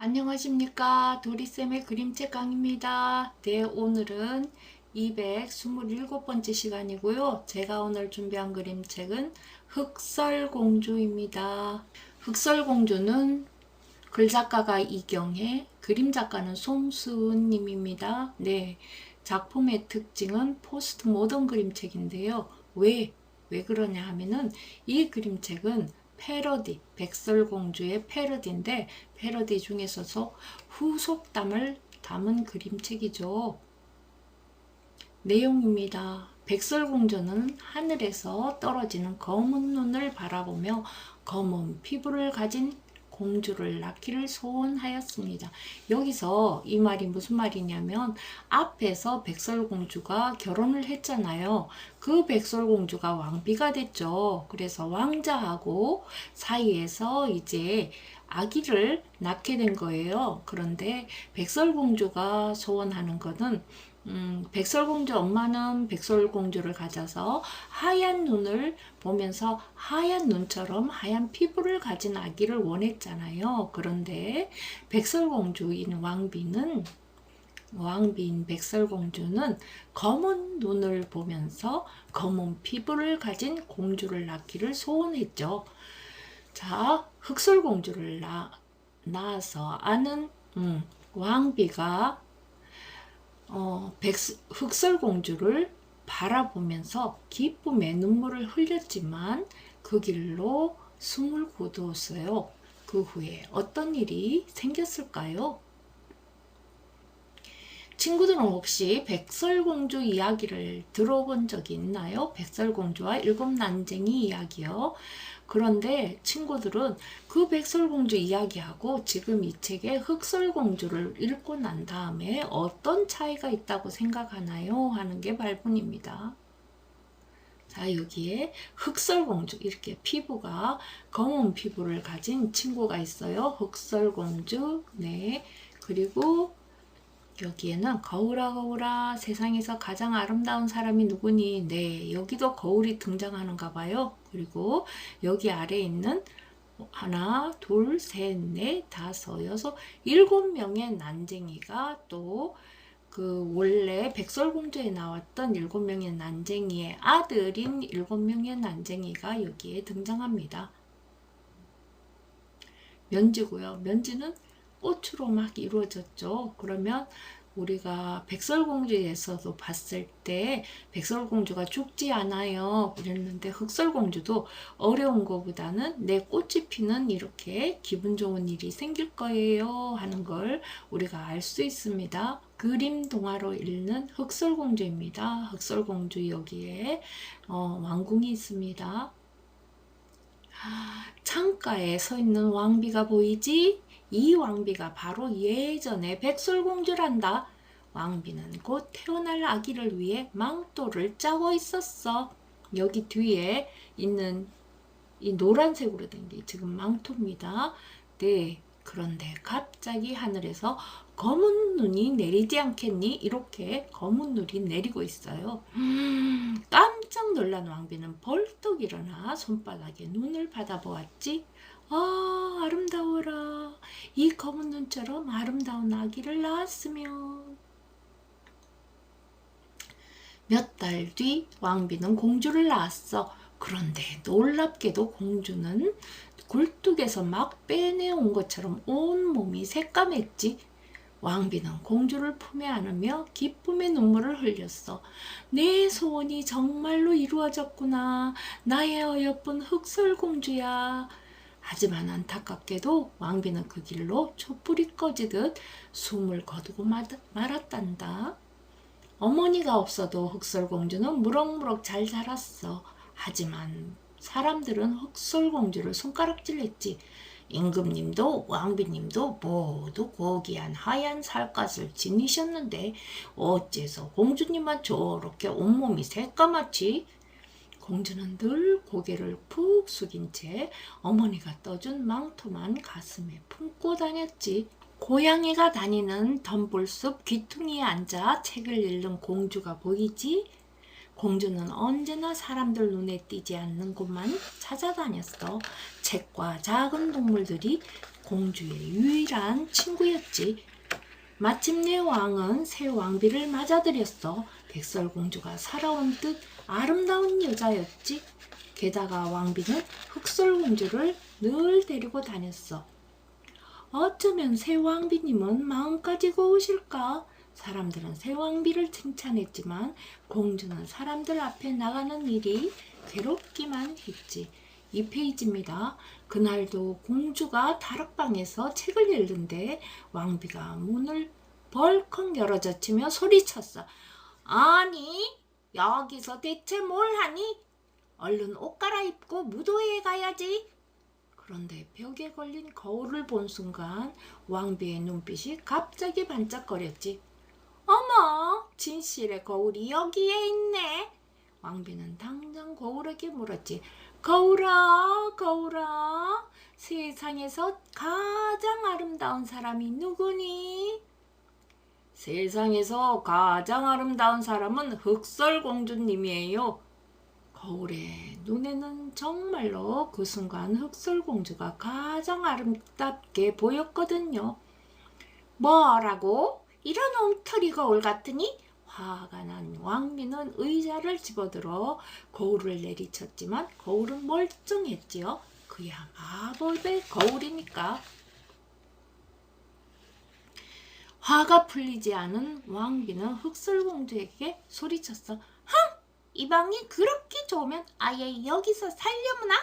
안녕하십니까, 도리쌤의 그림책 강의입니다. 네, 오늘은 227번째 시간이고요. 제가 오늘 준비한 그림책은 흑설공주입니다. 흑설공주는 글작가가 이경혜, 그림작가는 송수은님입니다. 네, 작품의 특징은 포스트 모던 그림책인데요. 왜 그러냐 하면은 이 그림책은 패러디, 백설공주의 패러디인데 패러디 중에서도 후속담을 담은 그림책이죠. 내용입니다. 백설공주는 하늘에서 떨어지는 검은 눈을 바라보며 검은 피부를 가진 공주를 낳기를 소원하였습니다. 여기서 이 말이 무슨 말이냐면 앞에서 백설공주가 결혼을 했잖아요. 그 백설공주가 왕비가 됐죠. 그래서 왕자하고 사이에서 이제 아기를 낳게 된 거예요. 그런데 백설공주가 소원하는 것은 백설공주 엄마는 백설공주를 가져서 하얀 눈을 보면서 하얀 눈처럼 하얀 피부를 가진 아기를 원했잖아요. 그런데 백설공주인 왕비인 백설공주는 검은 눈을 보면서 검은 피부를 가진 공주를 낳기를 소원했죠. 자, 흑설공주를 낳아서 아는 왕비가 흑설공주를 바라보면서 기쁨의 눈물을 흘렸지만 그 길로 숨을 거두었어요. 그 후에 어떤 일이 생겼을까요? 친구들은 혹시 백설공주 이야기를 들어본 적이 있나요? 백설공주와 일곱 난쟁이 이야기요. 그런데 친구들은 그 백설공주 이야기하고 지금 이 책의 흑설공주를 읽고 난 다음에 어떤 차이가 있다고 생각하나요? 하는 게 발문입니다. 자, 여기에 흑설공주, 이렇게 피부가 검은 피부를 가진 친구가 있어요. 흑설공주. 네. 그리고 여기에는 거울아 거울아 세상에서 가장 아름다운 사람이 누구니? 네, 여기도 거울이 등장하는가 봐요. 그리고 여기 아래에 있는 하나, 둘, 셋, 넷, 다섯, 여섯, 7명의 난쟁이가 또 그 원래 백설공주에 나왔던 7명의 난쟁이의 아들인 7명의 난쟁이가 여기에 등장합니다. 면지고요. 면지는 꽃으로 막 이루어졌죠. 그러면 우리가 백설공주에서도 봤을 때 백설공주가 죽지 않아요 그랬는데 흑설공주도 어려운 것보다는 내 꽃이 피는 이렇게 기분 좋은 일이 생길 거예요 하는 걸 우리가 알 수 있습니다. 그림 동화로 읽는 흑설공주입니다. 흑설공주 여기에 왕궁이 있습니다. 창가에 서 있는 왕비가 보이지? 이 왕비가 바로 예전의 백설공주란다. 왕비는 곧 태어날 아기를 위해 망토를 짜고 있었어. 여기 뒤에 있는 이 노란색으로 된 게 지금 망토입니다. 네, 그런데 갑자기 하늘에서 검은 눈이 내리지 않겠니? 이렇게 검은 눈이 내리고 있어요. 깜짝 놀란 왕비는 벌떡 일어나 손바닥에 눈을 받아보았지. 아, 아름다워라. 이 검은 눈처럼 아름다운 아기를 낳았으면. 몇 달 뒤 왕비는 공주를 낳았어. 그런데 놀랍게도 공주는 굴뚝에서 막 빼내온 것처럼 온몸이 새까맸지. 왕비는 공주를 품에 안으며 기쁨의 눈물을 흘렸어. 내 소원이 정말로 이루어졌구나. 나의 어여쁜 흑설공주야. 하지만 안타깝게도 왕비는 그 길로 촛불이 꺼지듯 숨을 거두고 말았단다. 어머니가 없어도 흑설공주는 무럭무럭 잘 자랐어. 하지만 사람들은 흑설공주를 손가락질했지. 임금님도 왕비님도 모두 고귀한 하얀 살갗을 지니셨는데 어째서 공주님만 저렇게 온몸이 새까맣지? 공주는 늘 고개를 푹 숙인 채 어머니가 떠준 망토만 가슴에 품고 다녔지. 고양이가 다니는 덤불숲 귀퉁이에 앉아 책을 읽는 공주가 보이지? 공주는 언제나 사람들 눈에 띄지 않는 곳만 찾아다녔어. 책과 작은 동물들이 공주의 유일한 친구였지. 마침내 왕은 새 왕비를 맞아들였어. 백설공주가 살아온 듯 아름다운 여자였지. 게다가 왕비는 흑설공주를 늘 데리고 다녔어. 어쩌면 새 왕비님은 마음까지 고우실까? 사람들은 새 왕비를 칭찬했지만 공주는 사람들 앞에 나가는 일이 괴롭기만 했지. 이 페이지입니다. 그날도 공주가 다락방에서 책을 읽는데 왕비가 문을 벌컥 열어젖히며 소리쳤어. 아니, 여기서 대체 뭘 하니? 얼른 옷 갈아입고 무도회에 가야지. 그런데 벽에 걸린 거울을 본 순간 왕비의 눈빛이 갑자기 반짝거렸지. 어머, 진실의 거울이 여기에 있네. 왕비는 당장 거울에게 물었지. 거울아, 거울아, 세상에서 가장 아름다운 사람이 누구니? 세상에서 가장 아름다운 사람은 흑설공주님이에요. 거울의 눈에는 정말로 그 순간 흑설공주가 가장 아름답게 보였거든요. 뭐라고? 이런 엉터리 거울 같으니? 화가 난 왕비는 의자를 집어들어 거울을 내리쳤지만 거울은 멀쩡했지요. 그야 마법의 거울이니까. 화가 풀리지 않은 왕비는 흑설공주에게 소리쳤어. 흥! 이 방이 그렇게 좋으면 아예 여기서 살려무나?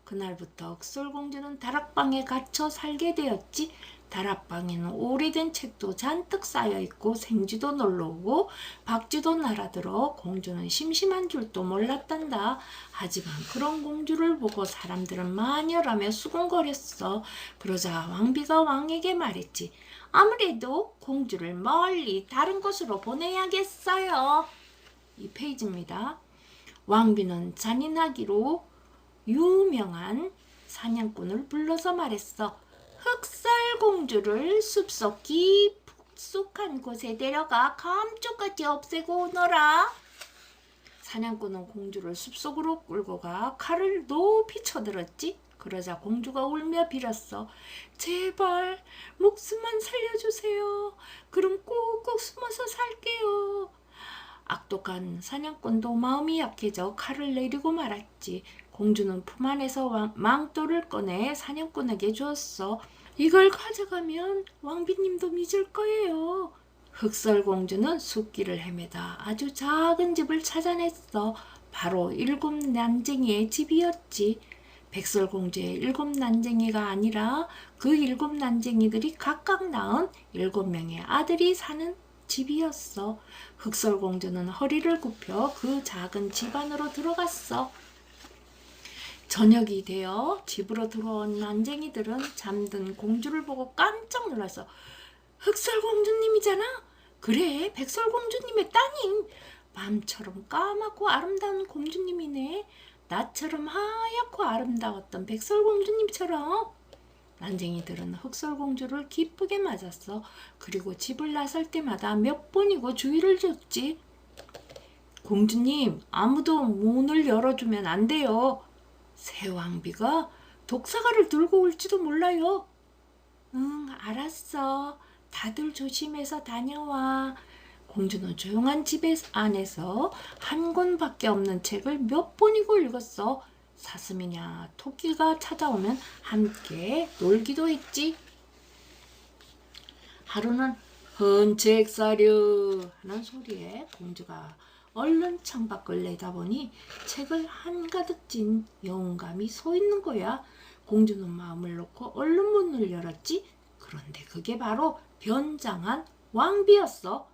그날부터 흑설공주는 다락방에 갇혀 살게 되었지. 다락방에는 오래된 책도 잔뜩 쌓여있고 생쥐도 놀러오고 박쥐도 날아들어 공주는 심심한 줄도 몰랐단다. 하지만 그런 공주를 보고 사람들은 마녀라며 수군거렸어. 그러자 왕비가 왕에게 말했지. 아무래도 공주를 멀리 다른 곳으로 보내야겠어요. 이 페이지입니다. 왕비는 잔인하기로 유명한 사냥꾼을 불러서 말했어. 흑설공주를 숲속 깊숙한 곳에 데려가 감쪽같이 없애고 오너라. 사냥꾼은 공주를 숲속으로 끌고 가 칼을 높이 쳐들었지. 그러자 공주가 울며 빌었어. 제발 목숨만 살려주세요. 그럼 꼭꼭 숨어서 살게요. 악독한 사냥꾼도 마음이 약해져 칼을 내리고 말았지. 공주는 품 안에서 망토를 꺼내 사냥꾼에게 주었어. 이걸 가져가면 왕비님도 믿을 거예요. 흑설공주는 숲길을 헤매다 아주 작은 집을 찾아냈어. 바로 7 난쟁이의 집이었지. 백설공주의 7 난쟁이가 아니라 그 7 난쟁이들이 각각 낳은 7명의 아들이 사는 집이었어. 흑설공주는 허리를 굽혀 그 작은 집 안으로 들어갔어. 저녁이 되어 집으로 들어온 난쟁이들은 잠든 공주를 보고 깜짝 놀랐어. 흑설공주님이잖아? 그래, 백설공주님의 따님. 밤처럼 까맣고 아름다운 공주님이네. 나처럼 하얗고 아름다웠던 백설공주님처럼. 난쟁이들은 흑설공주를 기쁘게 맞았어. 그리고 집을 나설 때마다 몇 번이고 주의를 줬지. 공주님, 아무도 문을 열어주면 안 돼요. 새 왕비가 독사가를 들고 올지도 몰라요. 응, 알았어. 다들 조심해서 다녀와. 공주는 조용한 집 안에서 한 권밖에 없는 책을 몇 번이고 읽었어. 사슴이냐 토끼가 찾아오면 함께 놀기도 했지. 하루는 헌책사려 하는 소리에 공주가 얼른 창밖을 내다보니 책을 한가득 진 영감이 서 있는 거야. 공주는 마음을 놓고 얼른 문을 열었지. 그런데 그게 바로 변장한 왕비였어.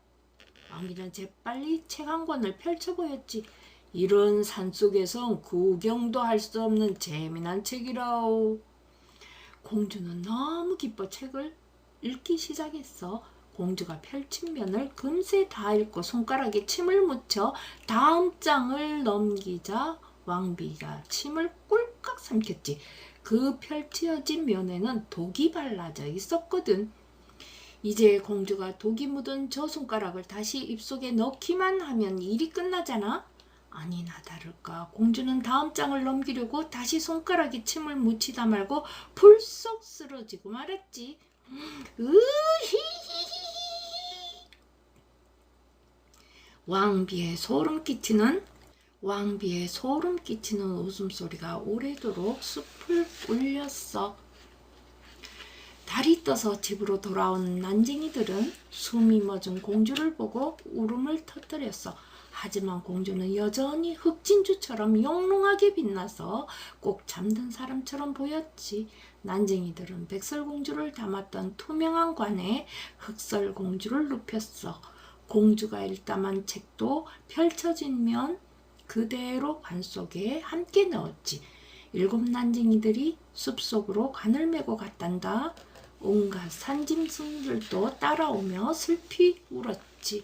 왕비는 재빨리 책 한 권을 펼쳐 보였지. 이런 산속에선 구경도 할 수 없는 재미난 책이라오. 공주는 너무 기뻐 책을 읽기 시작했어. 공주가 펼친 면을 금세 다 읽고 손가락에 침을 묻혀 다음 장을 넘기자 왕비가 침을 꿀꺽 삼켰지. 그 펼쳐진 면에는 독이 발라져 있었거든. 이제 공주가 독이 묻은 저 손가락을 다시 입속에 넣기만 하면 일이 끝나잖아. 아니나 다를까 공주는 다음 장을 넘기려고 다시 손가락에 침을 묻히다 말고 불쑥 쓰러지고 말았지. 으히히히히. 왕비의 소름 끼치는 웃음소리가 오래도록 숲을 울렸어. 달이 떠서 집으로 돌아온 난쟁이들은 숨이 멎은 공주를 보고 울음을 터뜨렸어. 하지만 공주는 여전히 흑진주처럼 영롱하게 빛나서 꼭 잠든 사람처럼 보였지. 난쟁이들은 백설공주를 담았던 투명한 관에 흑설공주를 눕혔어. 공주가 읽다만 책도 펼쳐지면 그대로 관 속에 함께 넣었지. 7 난쟁이들이 숲속으로 관을 메고 갔단다. 온갖 산짐승들도 따라오며 슬피 울었지.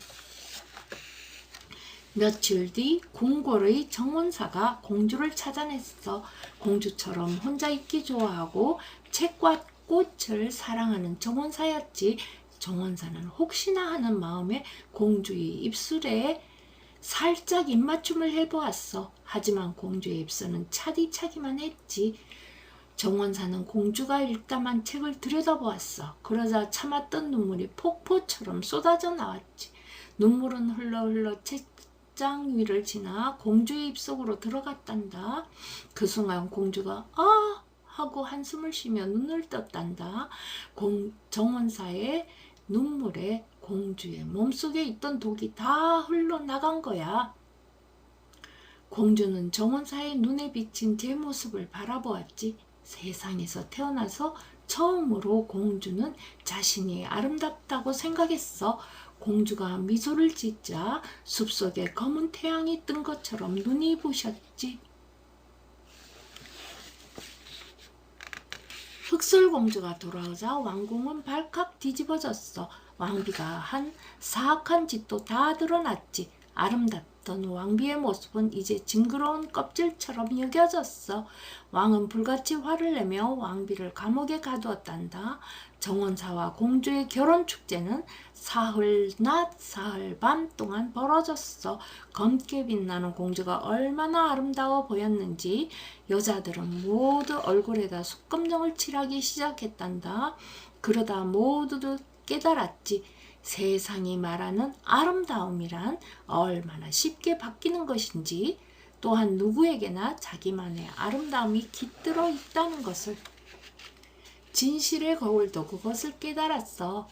며칠 뒤 궁궐의 정원사가 공주를 찾아냈어. 공주처럼 혼자 있기 좋아하고 책과 꽃을 사랑하는 정원사였지. 정원사는 혹시나 하는 마음에 공주의 입술에 살짝 입맞춤을 해보았어. 하지만 공주의 입술은 차디차기만 했지. 정원사는 공주가 읽다만 책을 들여다보았어. 그러자 참았던 눈물이 폭포처럼 쏟아져 나왔지. 눈물은 흘러 책장 위를 지나 공주의 입속으로 들어갔단다. 그 순간 공주가 아! 하고 한숨을 쉬며 눈을 떴단다. 정원사의 눈물에 공주의 몸속에 있던 독이 다 흘러나간 거야. 공주는 정원사의 눈에 비친 제 모습을 바라보았지. 세상에서 태어나서 처음으로 공주는 자신이 아름답다고 생각했어. 공주가 미소를 짓자 숲속에 검은 태양이 뜬 것처럼 눈이 부셨지. 흑설공주가 돌아오자 왕궁은 발칵 뒤집어졌어. 왕비가 한 사악한 짓도 다 드러났지. 아름답던 왕비의 모습은 이제 징그러운 껍질처럼 여겨졌어. 왕은 불같이 화를 내며 왕비를 감옥에 가두었단다. 정원사와 공주의 결혼 축제는 사흘낮 사흘밤 동안 벌어졌어. 검게 빛나는 공주가 얼마나 아름다워 보였는지 여자들은 모두 얼굴에다 속검정을 칠하기 시작했단다. 그러다 모두도 깨달았지. 세상이 말하는 아름다움이란 얼마나 쉽게 바뀌는 것인지, 또한 누구에게나 자기만의 아름다움이 깃들어 있다는 것을. 진실의 거울도 그것을 깨달았어.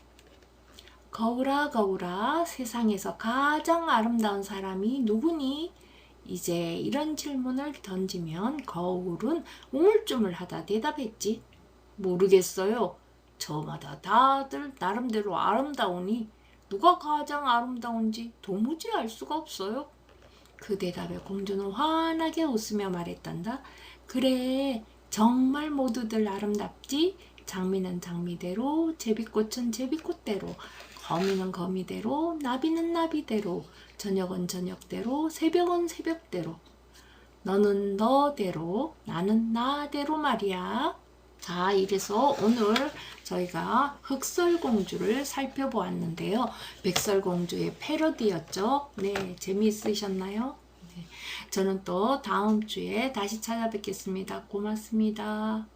거울아 거울아, 세상에서 가장 아름다운 사람이 누구니? 이제 이런 질문을 던지면 거울은 우물쭈물하다 대답했지. 모르겠어요. 저마다 다들 나름대로 아름다우니 누가 가장 아름다운지 도무지 알 수가 없어요. 그 대답에 공주는 환하게 웃으며 말했단다. 그래, 정말 모두들 아름답지. 장미는 장미대로, 제비꽃은 제비꽃대로, 거미는 거미대로, 나비는 나비대로, 저녁은 저녁대로, 새벽은 새벽대로. 너는 너대로, 나는 나대로 말이야. 자, 이래서 오늘 저희가 흑설공주를 살펴보았는데요. 백설공주의 패러디였죠. 네, 재미있으셨나요? 네, 저는 또 다음 주에 다시 찾아뵙겠습니다. 고맙습니다.